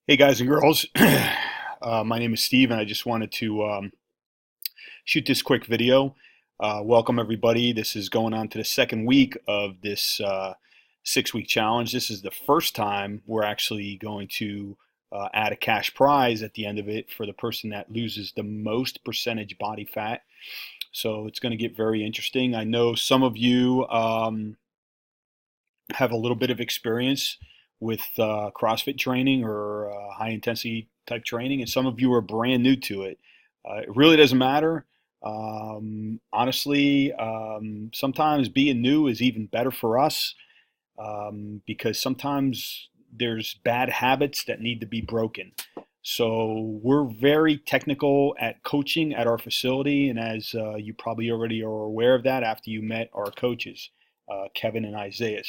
Hey guys and girls, my name is Steve, and I just wanted to shoot this quick video. Welcome everybody. This is going on to the second week of this 6-week challenge. This is the first time we're actually going to add a cash prize at the end of it for the person that loses the most percentage body fat. So it's going to get very interesting. I know some of you have a little bit of experience with CrossFit training or high intensity type training, and some of you are brand new to it. It really doesn't matter. Honestly, sometimes being new is even better for us because sometimes there's bad habits that need to be broken. So we're very technical at coaching at our facility, and as you probably already are aware of that after you met our coaches, Kevin and Isaiah.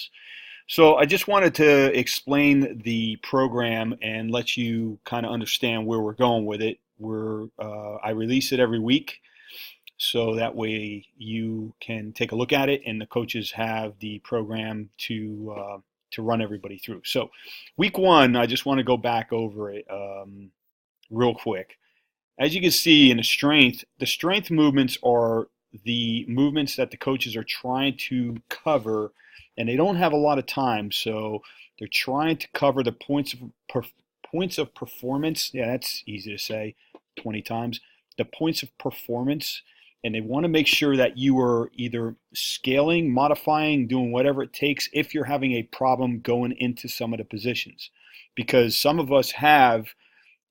So I just wanted to explain the program and let you kind of understand where we're going with it. I release it every week, so that way you can take a look at it, and the coaches have the program to run everybody through. So week one, I just want to go back over it real quick. As you can see in the strength movements are the movements that the coaches are trying to cover, and they don't have a lot of time, so they're trying to cover the points of performance. Yeah, that's easy to say 20 times. The points of performance, and they want to make sure that you are either scaling, modifying, doing whatever it takes if you're having a problem going into some of the positions, because some of us have.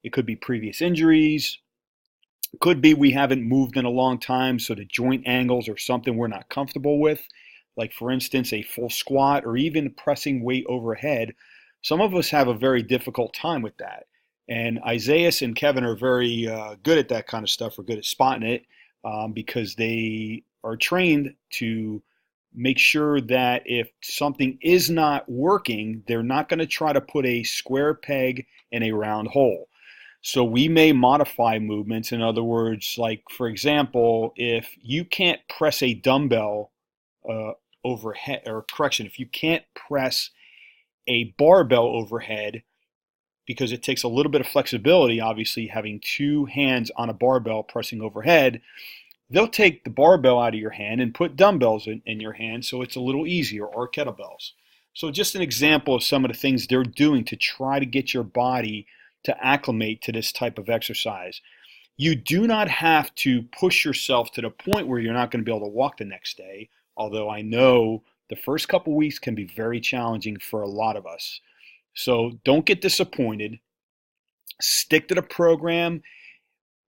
It could be previous injuries, could be we haven't moved in a long time, so the joint angles are something we're not comfortable with. Like, for instance, a full squat or even pressing weight overhead. Some of us have a very difficult time with that. And Isaiah and Kevin are very good at that kind of stuff. We're good at spotting it because they are trained to make sure that if something is not working, they're not going to try to put a square peg in a round hole. So we may modify movements. In other words, like for example, if you can't press a dumbbell uh, overhead, or correction, if you can't press a barbell overhead because it takes a little bit of flexibility, obviously having two hands on a barbell pressing overhead, they'll take the barbell out of your hand and put dumbbells in your hand so it's a little easier, or kettlebells. So just an example of some of the things they're doing to try to get your body to acclimate to this type of exercise. You do not have to push yourself to the point where you're not going to be able to walk the next day, although I know the first couple weeks can be very challenging for a lot of us. So don't get disappointed. Stick to the program.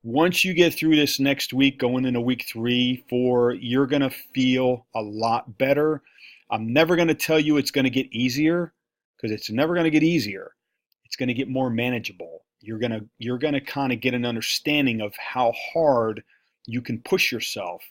Once you get through this next week, going into week 3, 4, you're going to feel a lot better. I'm never going to tell you it's going to get easier, because it's never going to get easier. It's going to get more manageable. You're going to kind of get an understanding of how hard you can push yourself.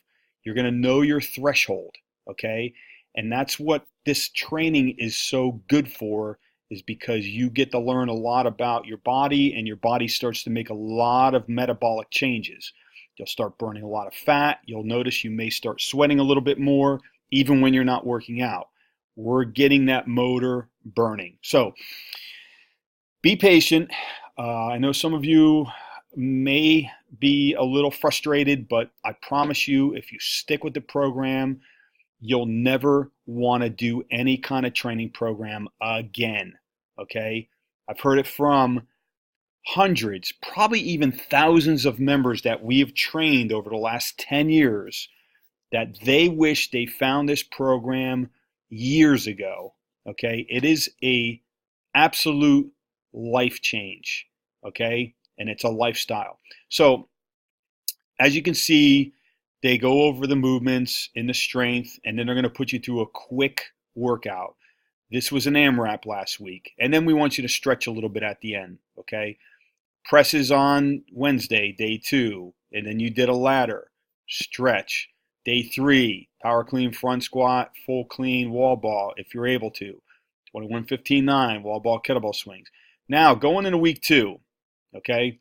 You're going to know your threshold, okay? And that's what this training is so good for, is because you get to learn a lot about your body, and your body starts to make a lot of metabolic changes. You'll start burning a lot of fat. You'll notice you may start sweating a little bit more even when you're not working out. We're getting that motor burning. So be patient. I know some of you may be a little frustrated, but I promise you, if you stick with the program, you'll never want to do any kind of training program again. Okay? I've heard it from hundreds, probably even thousands of members that we've trained over the last 10 years that they wish they found this program years ago. Okay? It is a absolute life change. Okay? And it's a lifestyle. So, as you can see, they go over the movements in the strength, and then they're going to put you through a quick workout. This was an AMRAP last week. And then we want you to stretch a little bit at the end, okay? Presses on Wednesday, day 2, and then you did a ladder, stretch. Day 3, power clean front squat, full clean wall ball if you're able to. 21-15-9, wall ball kettlebell swings. Now, going into week 2, okay?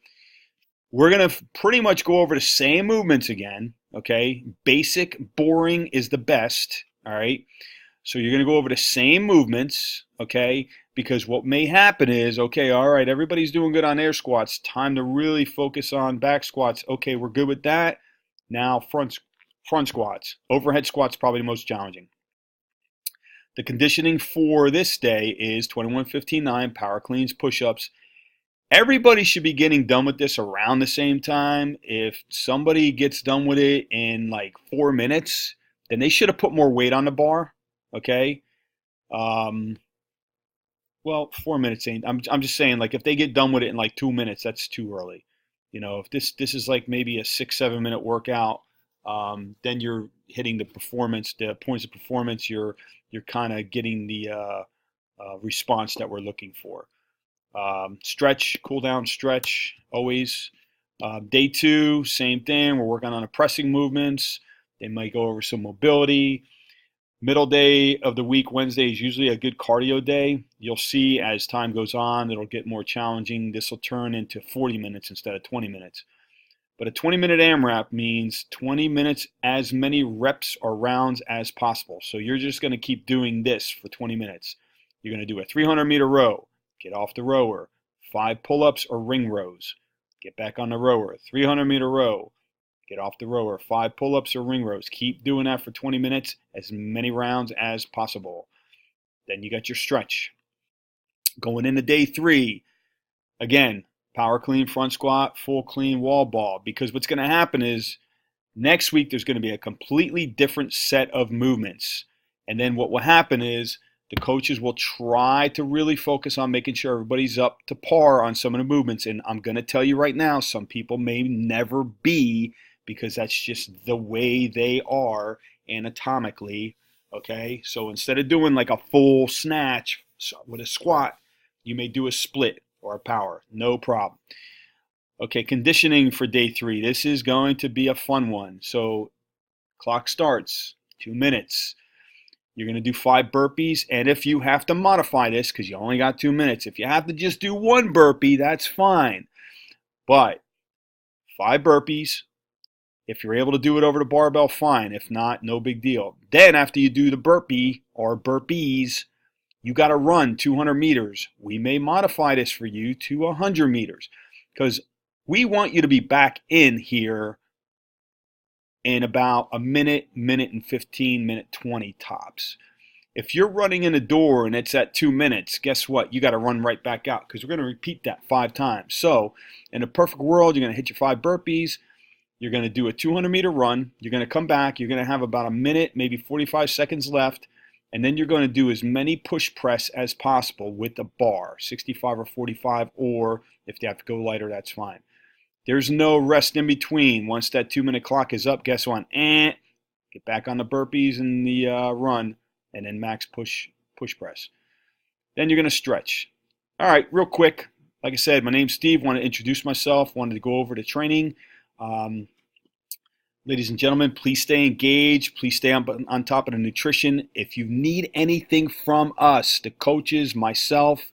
We're going to pretty much go over the same movements again, okay? Basic, boring is the best, all right? So you're going to go over the same movements, okay? because what may happen is, okay, all right, everybody's doing good on air squats. Time to really focus on back squats. Okay, we're good with that. Now front squats. Overhead squats probably the most challenging. The conditioning for this day is 21-15-9, power cleans, push-ups. Everybody should be getting done with this around the same time. If somebody gets done with it in like 4 minutes, then they should have put more weight on the bar. Okay. Well, 4 minutes ain't. I'm just saying, like, if they get done with it in like 2 minutes, that's too early. If this is like maybe a 6-7 minute workout, then you're hitting the points of performance. You're kind of getting the response that we're looking for. Stretch, cool down, stretch always. Day 2, same thing. We're working on the pressing movements. They might go over some mobility. Middle day of the week, Wednesday, is usually a good cardio day. You'll see as time goes on, it'll get more challenging. This will turn into 40 minutes instead of 20 minutes. But a 20-minute AMRAP means 20 minutes, as many reps or rounds as possible. So you're just going to keep doing this for 20 minutes. You're going to do a 300-meter row. Get off the rower. 5 pull-ups or ring rows. Get back on the rower. 300-meter row. Get off the rower. 5 pull-ups or ring rows. Keep doing that for 20 minutes, as many rounds as possible. Then you got your stretch. Going into day 3, again, power clean, front squat, full clean, wall ball. Because what's going to happen is next week there's going to be a completely different set of movements. And then what will happen is the coaches will try to really focus on making sure everybody's up to par on some of the movements. And I'm going to tell you right now, some people may never be, because that's just the way they are anatomically. Okay, so instead of doing like a full snatch with a squat, you may do a split or a power, no problem. Okay, conditioning for day 3. This is going to be a fun one. So clock starts, 2 minutes. You're going to do 5 burpees, and if you have to modify this, because you only got 2 minutes, if you have to just do 1 burpee, that's fine. But 5 burpees. If you're able to do it over the barbell, fine. If not, no big deal. Then after you do the burpee or burpees, you got to run 200 meters. We may modify this for you to 100 meters, because we want you to be back in here in about a minute, minute and 15, minute 20 tops. If you're running in the door and it's at 2 minutes, guess what? You got to run right back out, because we're going to repeat that 5 times. So in a perfect world, you're going to hit your 5 burpees. You're going to do a 200-meter run. You're going to come back. You're going to have about a minute, maybe 45 seconds left. And then you're going to do as many push press as possible with the bar, 65 or 45, or if they have to go lighter, that's fine. There's no rest in between. Once that 2-minute clock is up, guess what? Get back on the burpees and the run, and then max push press. Then you're going to stretch. All right, real quick. Like I said, my name's Steve. Want to introduce myself. Wanted to go over the training. Ladies and gentlemen, please stay engaged. Please stay on top of the nutrition. If you need anything from us, the coaches, myself,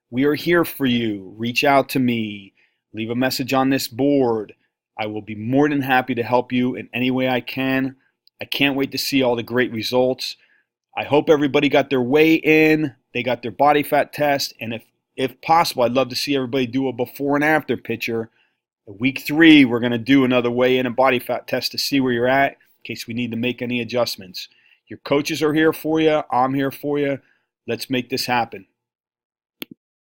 we are here for you. Reach out to me. Leave a message on this board. I will be more than happy to help you in any way I can. I can't wait to see all the great results. I hope everybody got their weigh in. They got their body fat test. And if possible, I'd love to see everybody do a before and after picture. Week 3, we're going to do another weigh-in and body fat test to see where you're at in case we need to make any adjustments. Your coaches are here for you. I'm here for you. Let's make this happen.